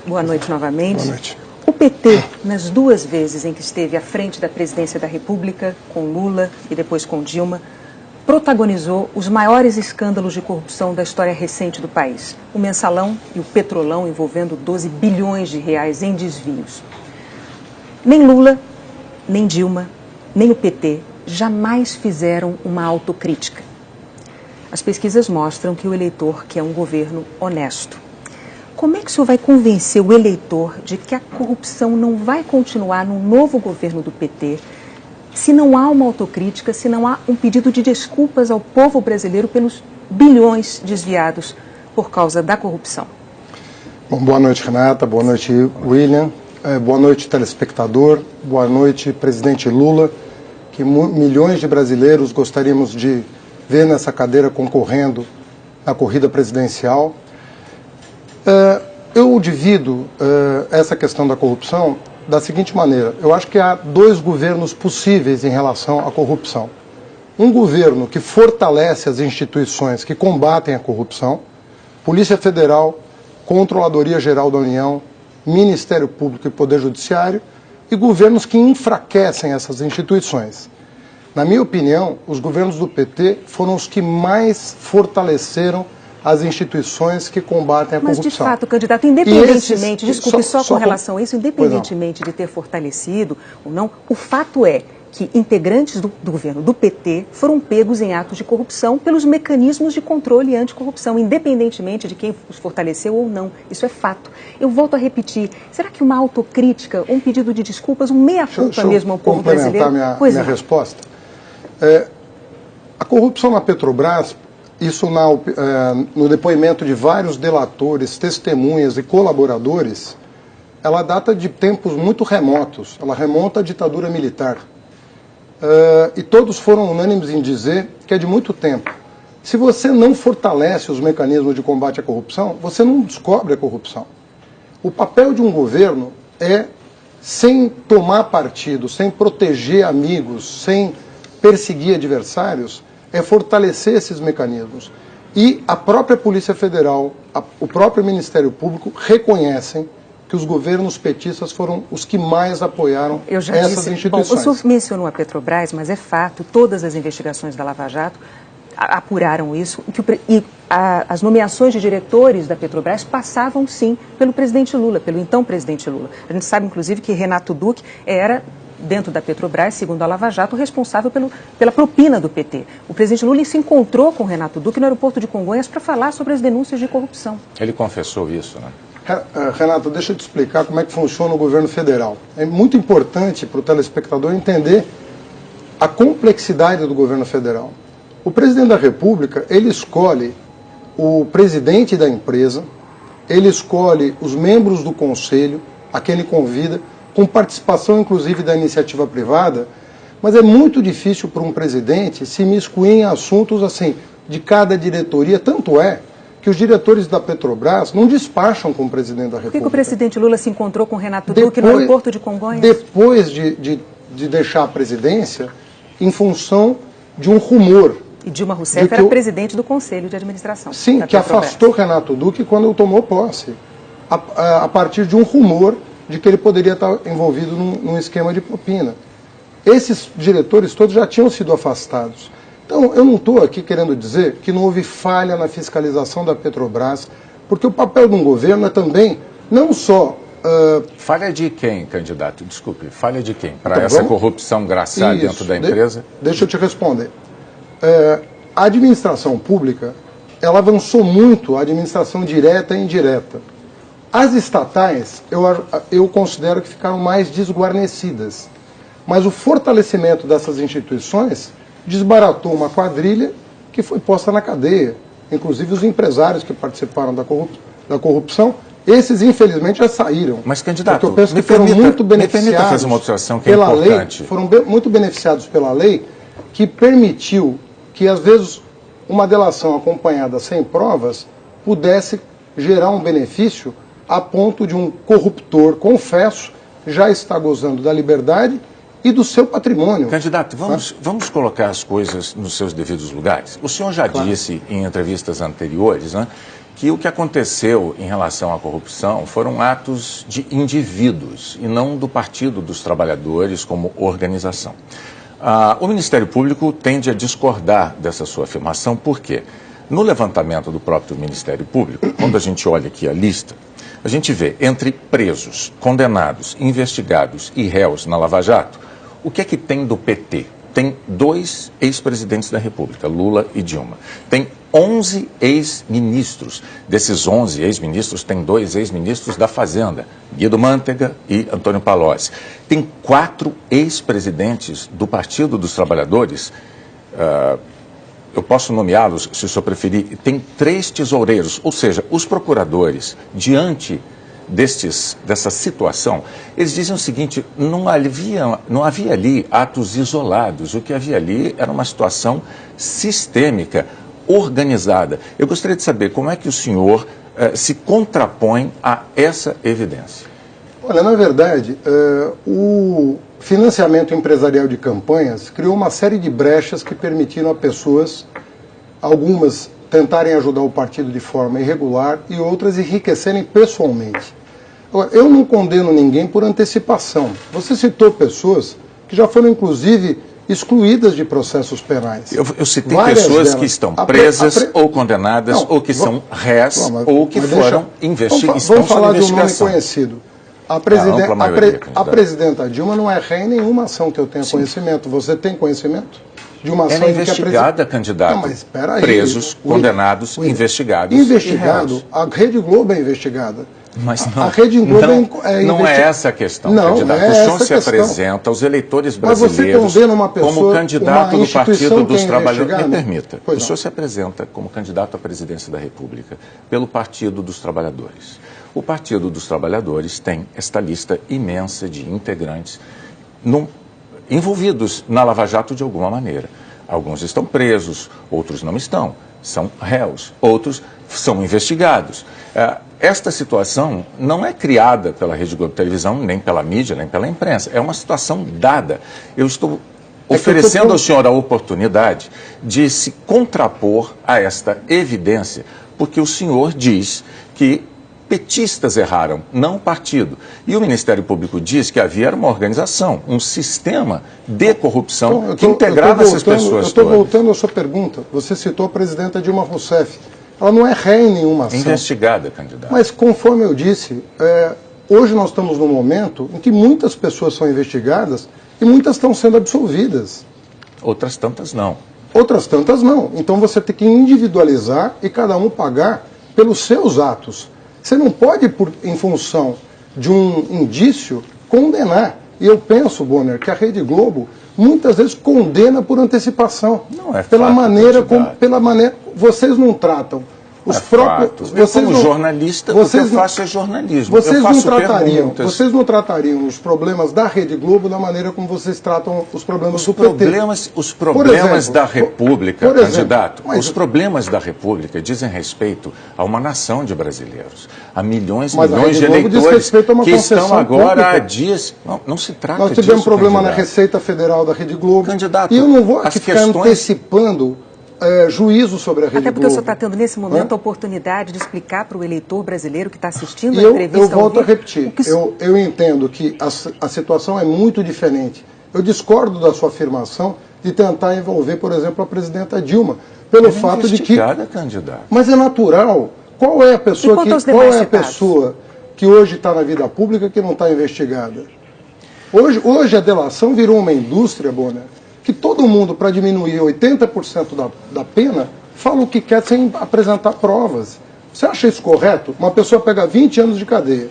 Boa noite novamente. Boa noite. O PT, nas duas vezes em que esteve à frente da presidência da República, com Lula e depois com Dilma, protagonizou os maiores escândalos de corrupção da história recente do país. O Mensalão e o Petrolão, envolvendo 12 bilhões de reais em desvios. Nem Lula, nem Dilma, nem o PT jamais fizeram uma autocrítica. As pesquisas mostram que o eleitor quer um governo honesto. Como é que o senhor vai convencer o eleitor de que a corrupção não vai continuar no novo governo do PT, se não há uma autocrítica, se não há um pedido de desculpas ao povo brasileiro pelos bilhões desviados por causa da corrupção? Bom, boa noite, Renata. Boa noite, William. Boa noite, telespectador. Boa noite, presidente Lula, que milhões de brasileiros gostaríamos de ver nessa cadeira concorrendo à corrida presidencial. Eu divido essa questão da corrupção da seguinte maneira. Eu acho que há dois governos possíveis em relação à corrupção. Um governo que fortalece as instituições que combatem a corrupção, Polícia Federal, Controladoria Geral da União, Ministério Público e Poder Judiciário, e governos que enfraquecem essas instituições. Na minha opinião, os governos do PT foram os que mais fortaleceram as instituições que combatem a corrupção. Mas, de fato, candidato, independentemente, desculpe, só com relação a isso, independentemente de ter fortalecido ou não, o fato é que integrantes do governo do PT foram pegos em atos de corrupção pelos mecanismos de controle anticorrupção, independentemente de quem os fortaleceu ou não. Isso é fato. Eu volto a repetir, será que uma autocrítica, um pedido de desculpas, um meia-culpa mesmo ao povo brasileiro? Complementar minha resposta. A corrupção na Petrobras, isso no depoimento de vários delatores, testemunhas e colaboradores, ela data de tempos muito remotos, ela remonta à ditadura militar. E todos foram unânimes em dizer que é de muito tempo. Se você não fortalece os mecanismos de combate à corrupção, você não descobre a corrupção. O papel de um governo é, sem tomar partido, sem proteger amigos, sem perseguir adversários, é fortalecer esses mecanismos. E a própria Polícia Federal, o próprio Ministério Público reconhecem que os governos petistas foram os que mais apoiaram essas instituições. Bom, o senhor mencionou a Petrobras, mas é fato, todas as investigações da Lava Jato apuraram isso, e as nomeações de diretores da Petrobras passavam, sim, pelo presidente Lula, pelo então presidente Lula. A gente sabe, inclusive, que Renato Duque era, dentro da Petrobras, segundo a Lava Jato, responsável pela propina do PT. O presidente Lula se encontrou com Renato Duque no aeroporto de Congonhas para falar sobre as denúncias de corrupção. Ele confessou isso, né? Renato, deixa eu te explicar como é que funciona o governo federal. É muito importante para o telespectador entender a complexidade do governo federal. O presidente da República, ele escolhe o presidente da empresa, ele escolhe os membros do conselho, a quem ele convida, com participação inclusive da iniciativa privada, mas é muito difícil para um presidente se imiscuir em assuntos assim, de cada diretoria, tanto é que os diretores da Petrobras não despacham com o presidente da República. Por que o presidente Lula se encontrou com Renato Duque no aeroporto de Congonhas? Depois de deixar a presidência, em função de um rumor. E Dilma Rousseff era presidente do Conselho de Administração. Sim, que afastou Renato Duque quando ele tomou posse, a partir de um rumor de que ele poderia estar envolvido num esquema de propina. Esses diretores todos já tinham sido afastados. Então, eu não estou aqui querendo dizer que não houve falha na fiscalização da Petrobras, porque o papel de um governo é também, não só... Falha de quem, candidato? Desculpe, falha de quem? Para essa corrupção graçar dentro da empresa? Deixa eu te responder. A administração pública, ela avançou muito, a administração direta e indireta. As estatais, eu considero que ficaram mais desguarnecidas. Mas o fortalecimento dessas instituições desbaratou uma quadrilha que foi posta na cadeia. Inclusive os empresários que participaram da corrupção, esses infelizmente já saíram. Mas, candidato, porque eu penso que foram muito beneficiados fazer uma observação que é pela importante. lei, foram muito beneficiados pela lei que permitiu que, às vezes, uma delação acompanhada sem provas pudesse gerar um benefício a ponto de um corruptor, confesso, já estar gozando da liberdade e do seu patrimônio. Candidato, vamos colocar as coisas nos seus devidos lugares. O senhor já disse em entrevistas anteriores, né, que o que aconteceu em relação à corrupção foram atos de indivíduos e não do Partido dos Trabalhadores como organização. O Ministério Público tende a discordar dessa sua afirmação, por quê? No levantamento do próprio Ministério Público, quando a gente olha aqui a lista, a gente vê entre presos, condenados, investigados e réus na Lava Jato, o que é que tem do PT? Tem 2 ex-presidentes da República, Lula e Dilma. Tem 11 ex-ministros. Desses 11 ex-ministros, tem 2 ex-ministros da Fazenda, Guido Mantega e Antônio Palocci. Tem 4 ex-presidentes do Partido dos Trabalhadores, eu posso nomeá-los, se o senhor preferir. Tem 3 tesoureiros, ou seja, os procuradores, diante dessa situação, eles dizem o seguinte: não havia ali atos isolados, o que havia ali era uma situação sistêmica, organizada. Eu gostaria de saber como é que o senhor se contrapõe a essa evidência. Olha, na verdade, o financiamento empresarial de campanhas criou uma série de brechas que permitiram a pessoas, algumas tentarem ajudar o partido de forma irregular e outras enriquecerem pessoalmente. Agora, eu não condeno ninguém por antecipação. Você citou pessoas que já foram, inclusive, excluídas de processos penais. Eu citei Várias pessoas delas. que estão presas ou condenadas, ou que são réis, ou que foram investigadas. Vamos falar de um nome conhecido. A presidenta Dilma não é ré em nenhuma ação que eu tenha conhecimento. Você tem conhecimento de uma ação ela é investigada, candidato. Não, mas espera aí. Presos, condenados, investigados. Investigado. A Rede Globo é investigada. Mas não, a Rede Globo não é essa a questão, não, candidato. É o senhor se apresenta aos eleitores brasileiros como candidato do Partido dos Trabalhadores. Me permita, o senhor se apresenta como candidato à presidência da República pelo Partido dos Trabalhadores. O Partido dos Trabalhadores tem esta lista imensa de integrantes envolvidos na Lava Jato de alguma maneira. Alguns estão presos, outros não estão, são réus, outros são investigados. Esta situação não é criada pela Rede Globo Televisão, nem pela mídia, nem pela imprensa. É uma situação dada. Eu estou oferecendo ao senhor a oportunidade de se contrapor a esta evidência, porque o senhor diz que petistas erraram, não o partido. E o Ministério Público diz que havia uma organização, um sistema de corrupção que integrava essas pessoas. Eu estou voltando à sua pergunta. Você citou a presidenta Dilma Rousseff. Ela não é ré em nenhuma ação. Investigada, candidato. Mas, conforme eu disse, hoje nós estamos num momento em que muitas pessoas são investigadas e muitas estão sendo absolvidas. Outras tantas não. Outras tantas não. Então você tem que individualizar e cada um pagar pelos seus atos. Você não pode, em função de um indício, condenar. E eu penso, Bonner, que a Rede Globo muitas vezes condena por antecipação. Não é pela fato, maneira vocês não tratam os próprios. Vocês como jornalista, o que eu faço é jornalismo. Eu faço perguntas. Vocês não tratariam os problemas da Rede Globo da maneira como vocês tratam os problemas do PT. Os problemas da República, candidato, os problemas da República dizem respeito a uma nação de brasileiros, a milhões e milhões de eleitores que estão agora há dias. Não se trata disso. Nós tivemos problema na Receita Federal da Rede Globo. Candidato, e eu não vou aqui ficar antecipando juízo sobre a Rede Globo. Até porque o senhor está tendo, nesse momento, a oportunidade de explicar para o eleitor brasileiro que está assistindo a entrevista. Eu volto a repetir. Eu entendo que a situação é muito diferente. Eu discordo da sua afirmação de tentar envolver, por exemplo, a presidenta Dilma, pelo fato de que... candidato. Mas é natural. Qual é a pessoa que hoje está na vida pública que não está investigada? Hoje a delação virou uma indústria, Bonner, que todo mundo, para diminuir 80% da pena, fala o que quer sem apresentar provas. Você acha isso correto? Uma pessoa pega 20 anos de cadeia,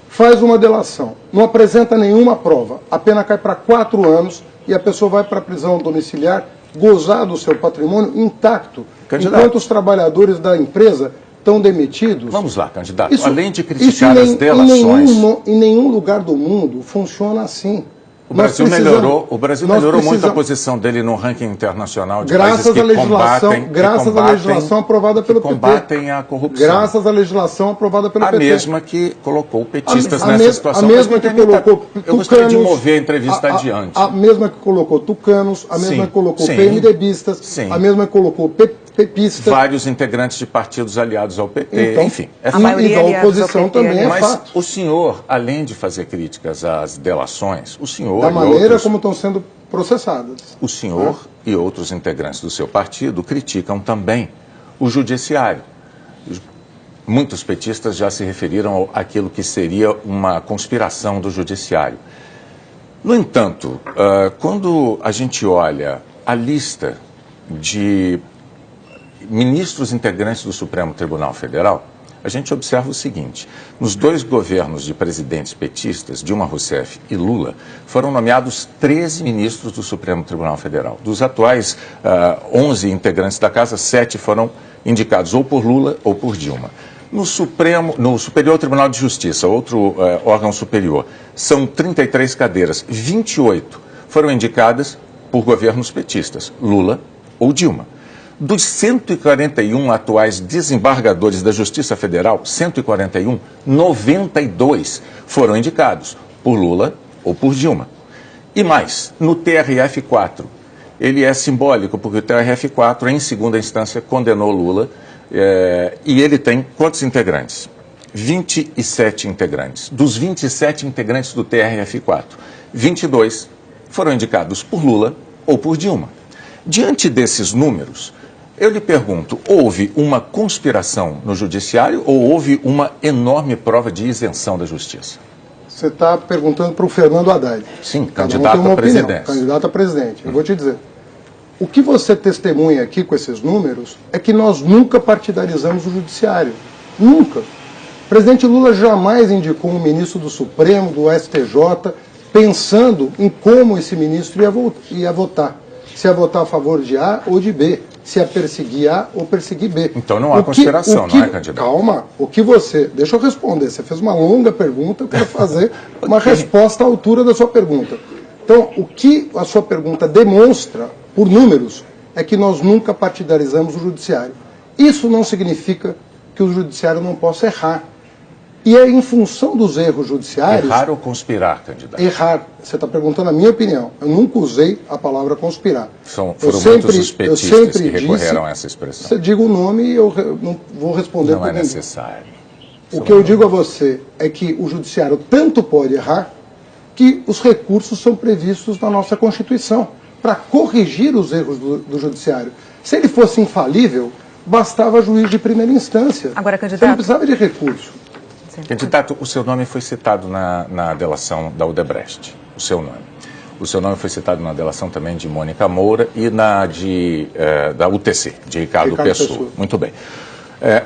faz uma delação, não apresenta nenhuma prova, a pena cai para 4 anos e a pessoa vai para a prisão domiciliar, gozar do seu patrimônio intacto, enquanto os trabalhadores da empresa estão demitidos. Vamos lá, candidato. Além de criticar as delações... Em nenhum lugar do mundo funciona assim. O Brasil melhorou muito a posição dele no ranking internacional de países que graças à legislação aprovada pelo PT. Combatem a corrupção. Graças à legislação aprovada pelo PT. A mesma que colocou petistas nessa situação. A mesma que colocou tucanos. Eu gostaria de mover a entrevista adiante. A mesma que colocou tucanos, a mesma que colocou PMDBistas, a mesma que colocou pepistas. Vários integrantes de partidos aliados ao PT, então, enfim. A maioria da oposição também é fato. Mas o senhor, além de fazer críticas às delações, o senhor... Da maneira como estão sendo processadas. O senhor e outros integrantes do seu partido criticam também o judiciário. Muitos petistas já se referiram àquilo que seria uma conspiração do judiciário. No entanto, quando a gente olha a lista de ministros integrantes do Supremo Tribunal Federal, a gente observa o seguinte: nos 2 governos de presidentes petistas, Dilma Rousseff e Lula, foram nomeados 13 ministros do Supremo Tribunal Federal. Dos atuais 11 integrantes da casa, 7 foram indicados ou por Lula ou por Dilma. No Superior Tribunal de Justiça, outro órgão superior, são 33 cadeiras, 28 foram indicadas por governos petistas, Lula ou Dilma. Dos 141 atuais desembargadores da Justiça Federal, 141, 92 foram indicados por Lula ou por Dilma. E mais, no TRF4, ele é simbólico, porque o TRF4, em segunda instância, condenou Lula, e ele tem quantos integrantes? 27 integrantes. Dos 27 integrantes do TRF4, 22 foram indicados por Lula ou por Dilma. Diante desses números, eu lhe pergunto, houve uma conspiração no judiciário ou houve uma enorme prova de isenção da justiça? Você está perguntando para o Fernando Haddad. Sim, candidato à presidência. Candidato a presidente. Eu vou te dizer. O que você testemunha aqui com esses números é que nós nunca partidarizamos o judiciário. Nunca. O presidente Lula jamais indicou um ministro do Supremo, do STJ, pensando em como esse ministro ia votar. Se ia votar a favor de A ou de B. Se ia perseguir A ou perseguir B. Então não há conspiração, não é, candidato? Calma. Deixa eu responder. Você fez uma longa pergunta para fazer uma resposta à altura da sua pergunta. Então, o que a sua pergunta demonstra, por números, é que nós nunca partidarizamos o judiciário. Isso não significa que o judiciário não possa errar. E é em função dos erros judiciários... Errar ou conspirar, candidato? Errar. Você está perguntando a minha opinião. Eu nunca usei a palavra conspirar. Foram muitos os petistas que recorreram a essa expressão. Você diga o nome e eu não vou responder. Não é necessário. O que eu digo a você é que o judiciário tanto pode errar que os recursos são previstos na nossa Constituição para corrigir os erros do judiciário. Se ele fosse infalível, bastava juiz de primeira instância. Agora, candidato... Você não precisava de recurso. Candidato, o seu nome foi citado na delação da Odebrecht. O seu nome. O seu nome foi citado na delação também de Mônica Moura e da UTC, de Ricardo Pessoa. Muito bem.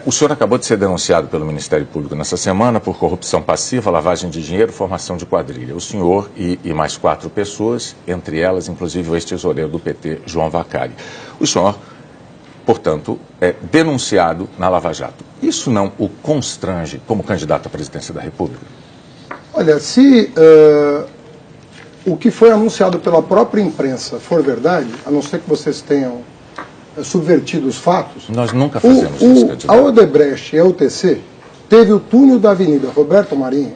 O senhor acabou de ser denunciado pelo Ministério Público nessa semana por corrupção passiva, lavagem de dinheiro, formação de quadrilha. O senhor e mais 4 pessoas, entre elas, inclusive, o ex-tesoureiro do PT, João Vacari. O senhor, portanto, é denunciado na Lava Jato. Isso não o constrange como candidato à presidência da República? Olha, se o que foi anunciado pela própria imprensa for verdade, a não ser que vocês tenham subvertido os fatos... Nós nunca fazemos isso, candidato. A Odebrecht e a UTC teve o túnel da Avenida Roberto Marinho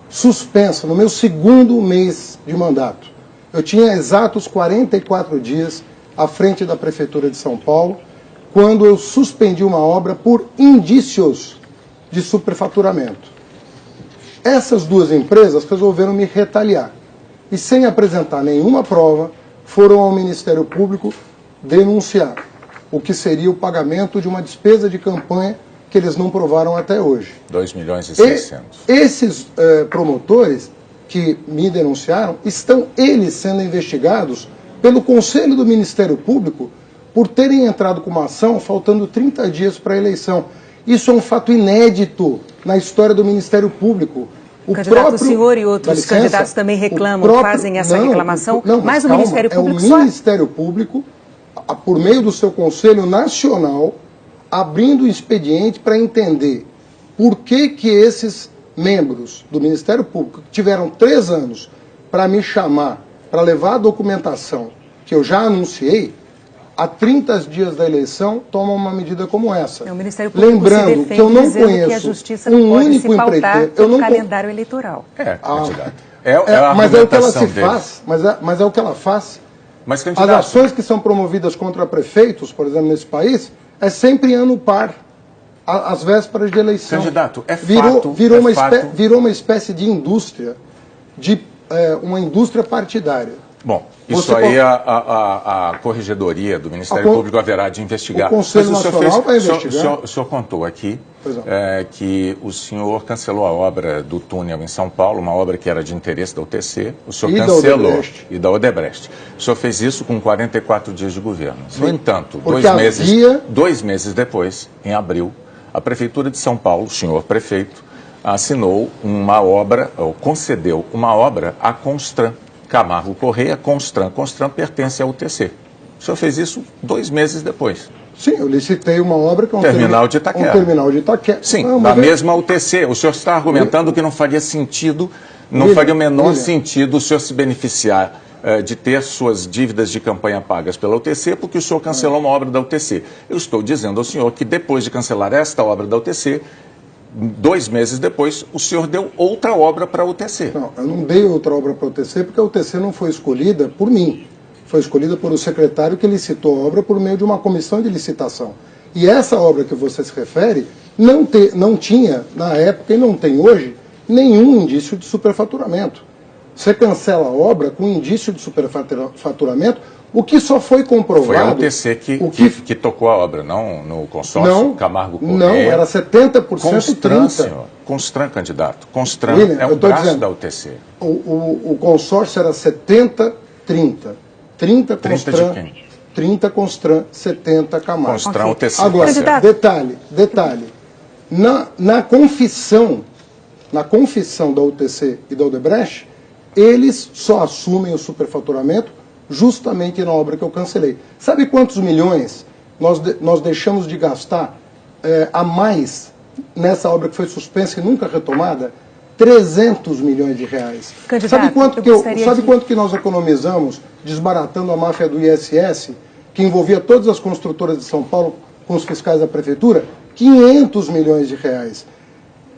suspensa no meu 2º mês de mandato. Eu tinha exatos 44 dias à frente da Prefeitura de São Paulo, quando eu suspendi uma obra por indícios de superfaturamento. Essas 2 empresas resolveram me retaliar e, sem apresentar nenhuma prova, foram ao Ministério Público denunciar o que seria o pagamento de uma despesa de campanha que eles não provaram até hoje. 2.600.000. Esses promotores que me denunciaram estão eles sendo investigados pelo Conselho do Ministério Público por terem entrado com uma ação faltando 30 dias para a eleição. Isso é um fato inédito na história do Ministério Público. O senhor e outros candidatos também reclamam, fazem essa reclamação, mas o Ministério Público é o Ministério Público, por meio do seu Conselho Nacional, abrindo o expediente para entender por que esses membros do Ministério Público, que tiveram 3 anos para me chamar, para levar a documentação que eu já anunciei, há 30 dias da eleição, toma uma medida como essa. O Ministério Público lembrando que eu não conheço que a Justiça não pode se pautar pelo calendário eleitoral. Candidato. Mas é o que ela se faz. Mas é o que ela faz. Mas, candidato, as ações que são promovidas contra prefeitos, por exemplo, nesse país, é sempre ano par, às vésperas de eleição. Candidato, Virou uma espécie de indústria, uma indústria partidária. Bom, isso aí a Corregedoria do Ministério Público haverá de investigar. O Conselho Nacional vai investigar. O senhor contou aqui que o senhor cancelou a obra do túnel em São Paulo, uma obra que era de interesse da UTC. O senhor cancelou. E da Odebrecht. O senhor fez isso com 44 dias de governo. Sim. No entanto, 2 meses depois, em abril, a Prefeitura de São Paulo, o senhor prefeito, assinou uma obra, ou concedeu uma obra à Constran. Camargo Correia, Constran. Constran pertence à UTC. O senhor fez isso 2 meses depois. Sim, eu licitei uma obra que é um terminal de Itaquera. Um terminal de Itaquera. Sim, da mesma UTC. O senhor está argumentando que não faria sentido, faria o menor sentido o senhor se beneficiar de ter suas dívidas de campanha pagas pela UTC, porque o senhor cancelou uma obra da UTC. Eu estou dizendo ao senhor que depois de cancelar esta obra da UTC, 2 meses depois, o senhor deu outra obra para a UTC. Não, eu não dei outra obra para a UTC, porque a UTC não foi escolhida por mim. Foi escolhida por o secretário que licitou a obra por meio de uma comissão de licitação. E essa obra que você se refere não tinha, na época, e não tem hoje, nenhum indício de superfaturamento. Você cancela a obra com indício de superfaturamento, o que só foi comprovado... Foi a UTC que tocou a obra, não no consórcio Camargo Correia. Não, era 70% Constran, senhor. Constran, candidato. Constran é um braço da UTC. O consórcio era 70-30. 30 Constran, 30 Constran, 70 Camargo. Constran, UTC. Agora, detalhe. Na confissão da UTC e da Odebrecht, eles só assumem o superfaturamento justamente na obra que eu cancelei. Sabe quantos milhões nós deixamos de gastar a mais nessa obra que foi suspensa e nunca retomada? 300 milhões de reais. Candidato, sabe quanto que nós economizamos desbaratando a máfia do ISS, que envolvia todas as construtoras de São Paulo com os fiscais da prefeitura? 500 milhões de reais.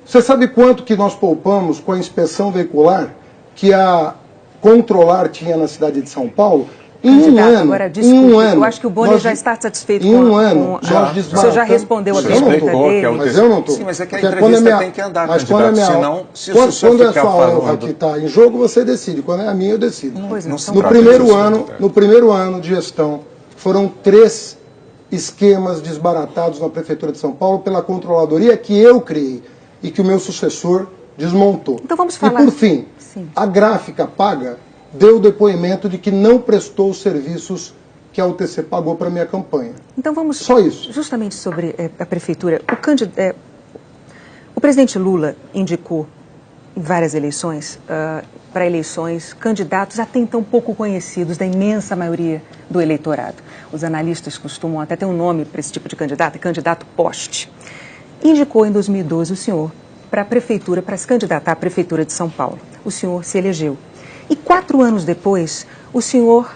Você sabe quanto que nós poupamos com a inspeção veicular que a Controlar tinha na cidade de São Paulo? Agora, desculpe, eu acho que o Boni já está satisfeito com um ano. O senhor já respondeu a pergunta dele. Mas eu não estou. Sim, mas é que a entrevista tem que andar, candidato, senão, se o senhor quando é ficar sua honra falando... que está em jogo, você decide. Quando é a minha, eu decido. No primeiro ano de gestão, foram 3 esquemas desbaratados na Prefeitura de São Paulo pela Controladoria que eu criei e que o meu sucessor desmontou. Então vamos falar... E por fim, a Gráfica Paga deu depoimento de que não prestou os serviços que a UTC pagou para a minha campanha. Então vamos... Só isso. Justamente sobre a Prefeitura. O presidente Lula indicou em várias eleições, para eleições, candidatos até então pouco conhecidos da imensa maioria do eleitorado. Os analistas costumam até ter um nome para esse tipo de candidato, candidato poste. Indicou em 2012 o senhor para a Prefeitura, para se candidatar à Prefeitura de São Paulo. O senhor se elegeu. E 4 anos depois, o senhor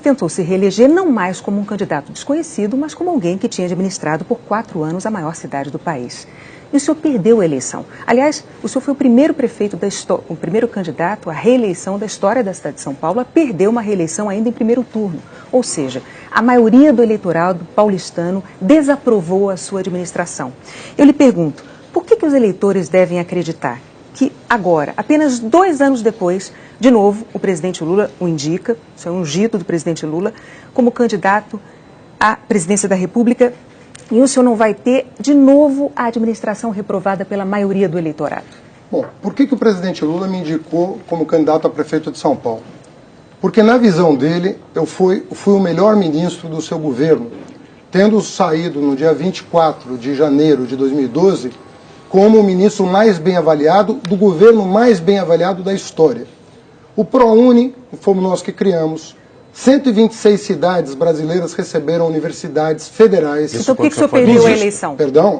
tentou se reeleger não mais como um candidato desconhecido, mas como alguém que tinha administrado por 4 anos a maior cidade do país. E o senhor perdeu a eleição. Aliás, o senhor foi o primeiro prefeito o primeiro candidato à reeleição da história da cidade de São Paulo a perder uma reeleição ainda em primeiro turno. Ou seja, a maioria do eleitorado paulistano desaprovou a sua administração. Eu lhe pergunto, por que os eleitores devem acreditar que agora, apenas 2 anos depois, de novo, o presidente Lula o indica, isso é um ungido do presidente Lula, como candidato à presidência da República, e o senhor não vai ter, de novo, a administração reprovada pela maioria do eleitorado? Bom, por que o presidente Lula me indicou como candidato a prefeito de São Paulo? Porque, na visão dele, eu fui o melhor ministro do seu governo, tendo saído no dia 24 de janeiro de 2012 como o ministro mais bem avaliado do governo mais bem avaliado da história. O ProUni, fomos nós que criamos, 126 cidades brasileiras receberam universidades federais. Então por que o senhor perdeu a eleição?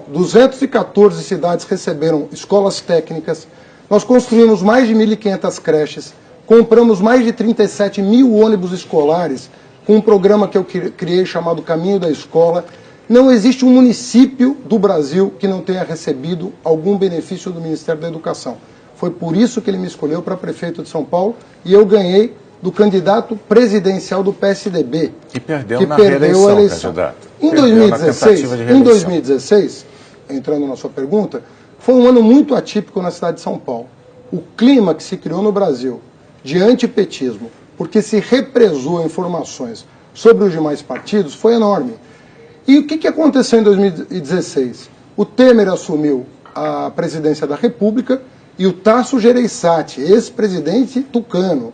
214 cidades receberam escolas técnicas. Nós construímos mais de 1.500 creches, compramos mais de 37 mil ônibus escolares, com um programa que eu criei chamado Caminho da Escola. Não existe um município do Brasil que não tenha recebido algum benefício do Ministério da Educação. Foi por isso que ele me escolheu para prefeito de São Paulo e eu ganhei do candidato presidencial do PSDB. E perdeu na reeleição, candidato. Em 2016, entrando na sua pergunta, foi um ano muito atípico na cidade de São Paulo. O clima que se criou no Brasil de antipetismo, porque se represou informações sobre os demais partidos, foi enorme. E o que aconteceu em 2016? O Temer assumiu a presidência da República e o Tasso Gereissati, ex-presidente tucano,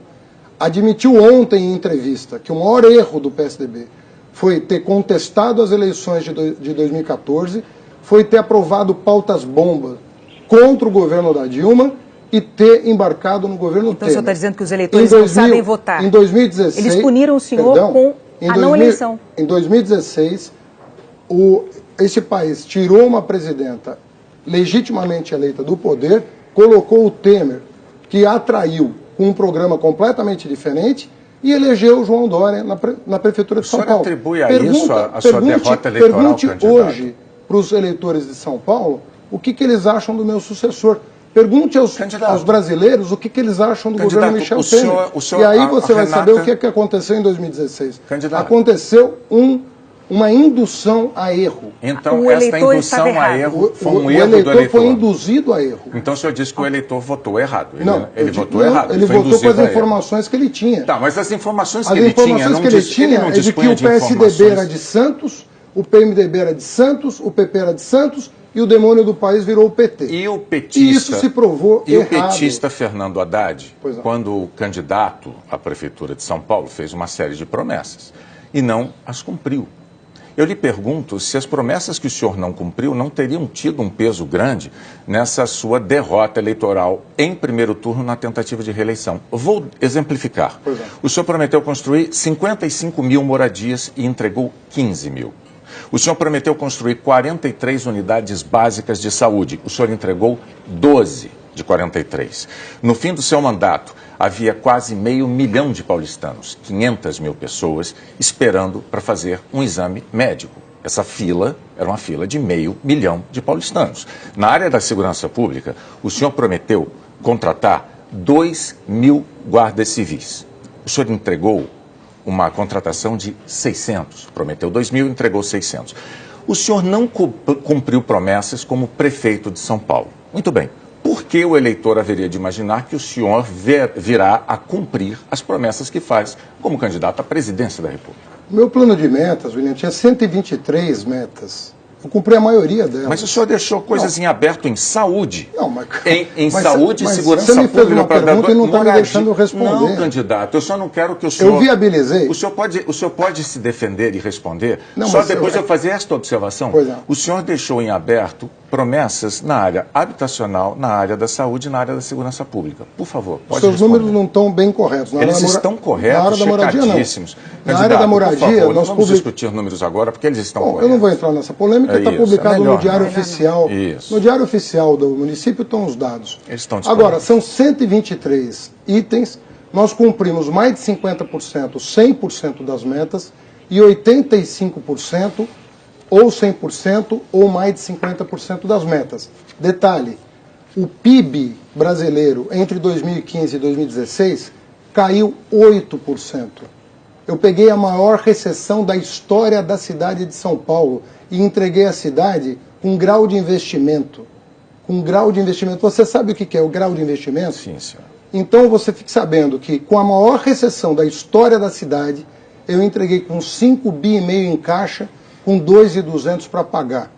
admitiu ontem em entrevista que o maior erro do PSDB foi ter contestado as eleições de 2014, foi ter aprovado pautas bombas contra o governo da Dilma e ter embarcado no governo Temer. Então o senhor está dizendo que os eleitores não sabem votar. Em 2016... Eles puniram o senhor com a não eleição. Em 2016, esse país tirou uma presidenta legitimamente eleita do poder, colocou o Temer, que atraiu com um programa completamente diferente, e elegeu o João Dória na Prefeitura de São Paulo. O senhor atribui a isso a sua derrota eleitoral, pergunte candidato? Hoje para os eleitores de São Paulo o que eles acham do meu sucessor. Pergunte aos brasileiros o que eles acham do governo Michel Temer. E aí você vai saber o que aconteceu em 2016. Aconteceu uma indução a erro. Então, esta indução a erro foi um erro do eleitor. O eleitor foi induzido a erro. Então, o senhor disse que o eleitor votou errado. Ele votou errado. Ele votou com as informações que ele tinha. Tá, mas as informações que ele tinha, não é de que o PSDB era de Santos, o PMDB era de Santos, o PP era de Santos e o demônio do país virou o PT. E o petista, e isso se provou errado. E o petista Fernando Haddad, quando candidato à Prefeitura de São Paulo, fez uma série de promessas e não as cumpriu. Eu lhe pergunto se as promessas que o senhor não cumpriu não teriam tido um peso grande nessa sua derrota eleitoral em primeiro turno na tentativa de reeleição. Vou exemplificar. O senhor prometeu construir 55 mil moradias e entregou 15 mil. O senhor prometeu construir 43 unidades básicas de saúde. O senhor entregou 12 de 43. No fim do seu mandato, havia quase 500 mil de paulistanos, 500 mil pessoas, esperando para fazer um exame médico. Essa fila era uma fila de 500 mil de paulistanos. Na área da segurança pública, o senhor prometeu contratar 2.000 guardas civis. O senhor entregou uma contratação de 600. Prometeu 2.000, entregou 600. O senhor não cumpriu promessas como prefeito de São Paulo. Muito bem. Por que o eleitor haveria de imaginar que o senhor virá a cumprir as promessas que faz como candidato à presidência da República? O meu plano de metas, William, tinha 123 metas. Eu cumpri a maioria delas. Mas o senhor deixou coisas em aberto em saúde. Não, mas... Em saúde e segurança pública. Você me fez uma pergunta e não está me moradia. deixando responder. Não, candidato, eu só não quero que o senhor... Eu viabilizei. O senhor pode se defender e responder, não, só depois de eu fazer esta observação. O senhor deixou em aberto promessas na área habitacional, na área da saúde e na área da segurança pública. Por favor, pode responder. Os seus números não estão bem corretos. Eles estão corretos, na área da moradia, checadíssimos. Na área da moradia, por favor, nós vamos discutir números agora, porque eles estão corretos. Eu não vou entrar nessa polêmica, está publicado no Diário Oficial. No Diário Oficial do município estão os dados. Eles estão agora, são 123 itens, nós cumprimos mais de 50%, 100% das metas, e 85%, ou 100%, ou mais de 50% das metas. Detalhe, o PIB brasileiro entre 2015 e 2016 caiu 8%. Eu peguei a maior recessão da história da cidade de São Paulo e entreguei a cidade com grau de investimento. Com grau de investimento. Você sabe o que é o grau de investimento? Sim, senhor. Então você fique sabendo que com a maior recessão da história da cidade, eu entreguei com 5,5 bi em caixa, com 2.200 para pagar.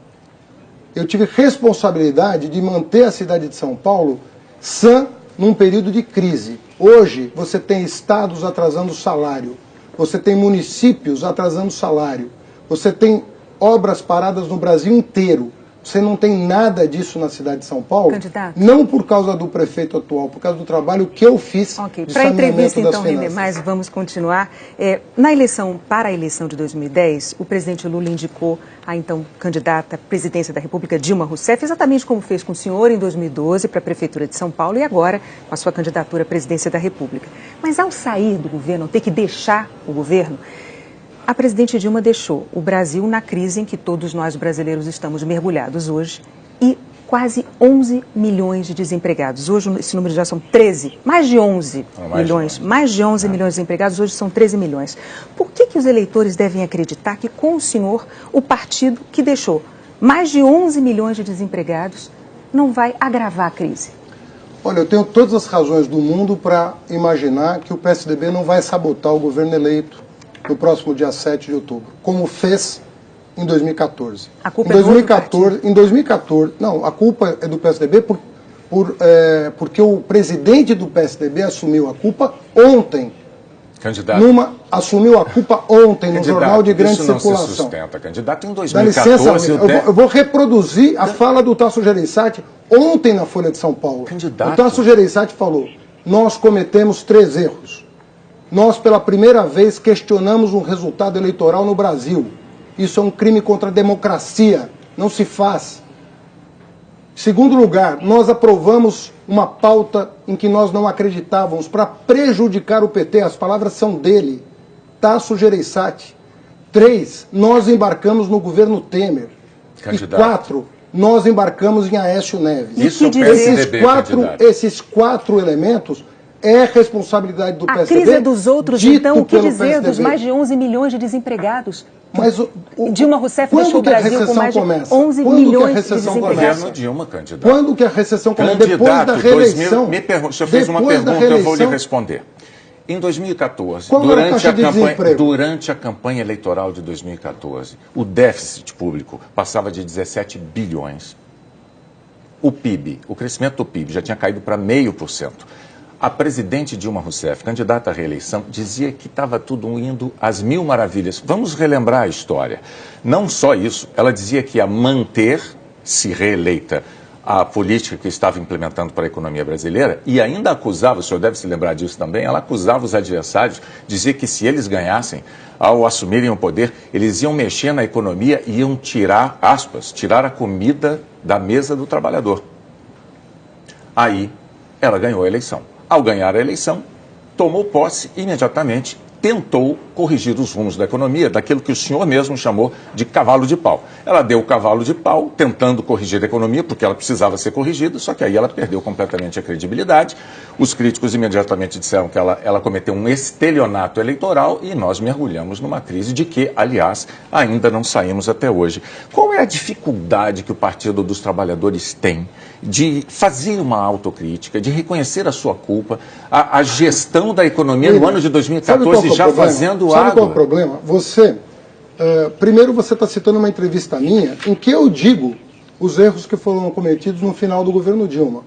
Eu tive responsabilidade de manter a cidade de São Paulo sã num período de crise. Hoje você tem estados atrasando salário, você tem municípios atrasando salário, você tem obras paradas no Brasil inteiro. Você não tem nada disso na cidade de São Paulo? Candidato. Não por causa do prefeito atual, por causa do trabalho que eu fiz. Ok, para a entrevista então render mais, vamos continuar. Para a eleição de 2010, o presidente Lula indicou a então candidata à presidência da República, Dilma Rousseff, exatamente como fez com o senhor em 2012 para a Prefeitura de São Paulo e agora com a sua candidatura à presidência da República. Mas ao sair do governo, ao ter que deixar o governo, a presidente Dilma deixou o Brasil na crise em que todos nós brasileiros estamos mergulhados hoje e quase 11 milhões de desempregados. Hoje esse número já são 13, mais de 11 milhões, mais de 11 milhões de desempregados, hoje são 13 milhões. Por que os eleitores devem acreditar que com o senhor, o partido que deixou mais de 11 milhões de desempregados não vai agravar a crise? Olha, eu tenho todas as razões do mundo para imaginar que o PSDB não vai sabotar o governo eleito no próximo dia 7 de outubro, como fez em 2014. A culpa é do outro partido? Em 2014, não, a culpa é do PSDB porque o presidente do PSDB assumiu a culpa ontem. Candidato. Assumiu a culpa ontem no jornal de grande circulação. Isso não se sustenta, candidato. Em Dá 2014... licença, eu vou reproduzir a fala do Tasso Gereissati ontem na Folha de São Paulo. Candidato. O Tasso Gereissati falou, nós cometemos 3 erros. Nós, pela primeira vez, questionamos um resultado eleitoral no Brasil. Isso é um crime contra a democracia. Não se faz. Segundo lugar, nós aprovamos uma pauta em que nós não acreditávamos para prejudicar o PT. As palavras são dele, Tasso Gereissati. 3, nós embarcamos no governo Temer. Candidato. E 4, nós embarcamos em Aécio Neves. Isso é o PSDB, esses 4 elementos é responsabilidade do PSDB. A crise é dos outros, então, o que dizer dos mais de 11 milhões de desempregados? Mas Dilma Rousseff deixou o Brasil com mais de 11 milhões de desempregados. Governo Dilma, candidato. Quando que a recessão começa? Depois da reeleição. O senhor fez uma pergunta, eu vou lhe responder. Em 2014, durante a campanha eleitoral de 2014, o déficit público passava de 17 bilhões. O PIB, o crescimento do PIB já tinha caído para 0,5%. A presidente Dilma Rousseff, candidata à reeleição, dizia que estava tudo indo às mil maravilhas. Vamos relembrar a história. Não só isso, ela dizia que ia manter, se reeleita, a política que estava implementando para a economia brasileira e ainda acusava, o senhor deve se lembrar disso também, ela acusava os adversários, dizia que se eles ganhassem, ao assumirem o poder, eles iam mexer na economia e iam tirar, aspas, tirar a comida da mesa do trabalhador. Aí, ela ganhou a eleição. Ao ganhar a eleição, tomou posse e imediatamente tentou corrigir os rumos da economia, daquilo que o senhor mesmo chamou de cavalo de pau. Ela deu o cavalo de pau, tentando corrigir a economia, porque ela precisava ser corrigida, só que aí ela perdeu completamente a credibilidade. Os críticos imediatamente disseram que ela cometeu um estelionato eleitoral e nós mergulhamos numa crise de que, aliás, ainda não saímos até hoje. Qual é a dificuldade que o Partido dos Trabalhadores tem de fazer uma autocrítica, de reconhecer a sua culpa, a gestão da economia no ano de 2014 já fazendo água? Sabe qual é o problema? Primeiro você está citando uma entrevista minha em que eu digo os erros que foram cometidos no final do governo Dilma.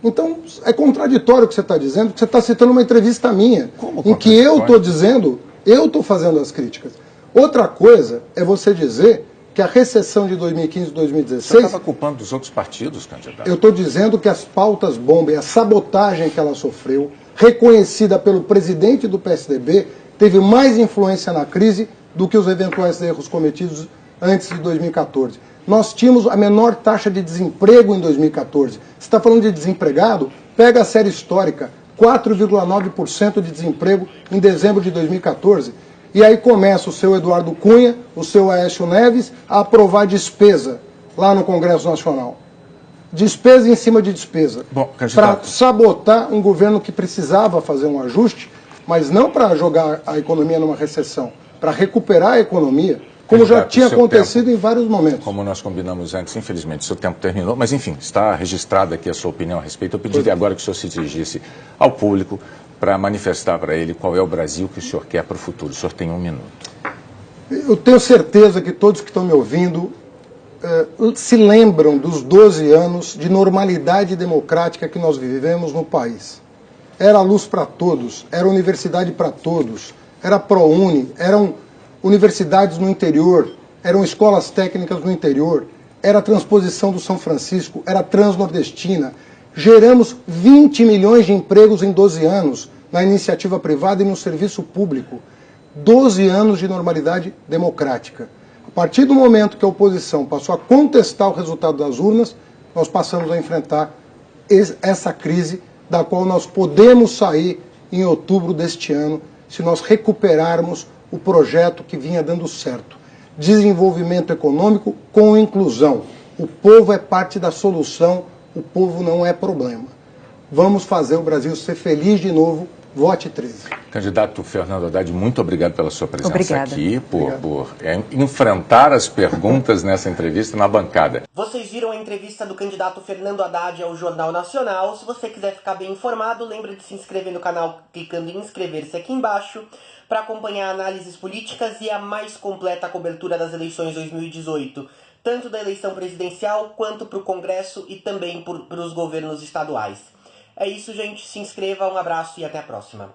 Então, é contraditório o que você está dizendo, porque você está citando uma entrevista minha, em que eu estou dizendo, eu estou fazendo as críticas. Outra coisa é você dizer que a recessão de 2015 e 2016... Você estava culpando dos outros partidos, candidato? Eu estou dizendo que as pautas bomba e a sabotagem que ela sofreu, reconhecida pelo presidente do PSDB, teve mais influência na crise do que os eventuais erros cometidos antes de 2014. Nós tínhamos a menor taxa de desemprego em 2014. Você está falando de desempregado? Pega a série histórica, 4,9% de desemprego em dezembro de 2014. E aí começa o seu Eduardo Cunha, o seu Aécio Neves, a aprovar despesa lá no Congresso Nacional. Despesa em cima de despesa. Para sabotar um governo que precisava fazer um ajuste, mas não para jogar a economia numa recessão, para recuperar a economia, como já tinha acontecido em vários momentos. Como nós combinamos antes, infelizmente, seu tempo terminou, mas enfim, está registrada aqui a sua opinião a respeito. Eu pediria agora que o senhor se dirigisse ao público para manifestar para ele qual é o Brasil que o senhor quer para o futuro. O senhor tem 1 minuto. Eu tenho certeza que todos que estão me ouvindo se lembram dos 12 anos de normalidade democrática que nós vivemos no país. Era luz para todos, era universidade para todos, era ProUni, eram universidades no interior, eram escolas técnicas no interior, era a transposição do São Francisco, era a transnordestina. Geramos 20 milhões de empregos em 12 anos na iniciativa privada e no serviço público. 12 anos de normalidade democrática. A partir do momento que a oposição passou a contestar o resultado das urnas, nós passamos a enfrentar essa crise da qual nós podemos sair em outubro deste ano, se nós recuperarmos o projeto que vinha dando certo. Desenvolvimento econômico com inclusão. O povo é parte da solução, o povo não é problema. Vamos fazer o Brasil ser feliz de novo. Vote 13. Candidato Fernando Haddad, muito obrigado pela sua presença Obrigada. aqui, por enfrentar as perguntas nessa entrevista na bancada. Vocês viram a entrevista do candidato Fernando Haddad ao Jornal Nacional. Se você quiser ficar bem informado, lembra de se inscrever no canal clicando em inscrever-se aqui embaixo para acompanhar análises políticas e a mais completa cobertura das eleições 2018, tanto da eleição presidencial quanto para o Congresso e também para os governos estaduais. É isso, gente. Se inscreva, um abraço e até a próxima.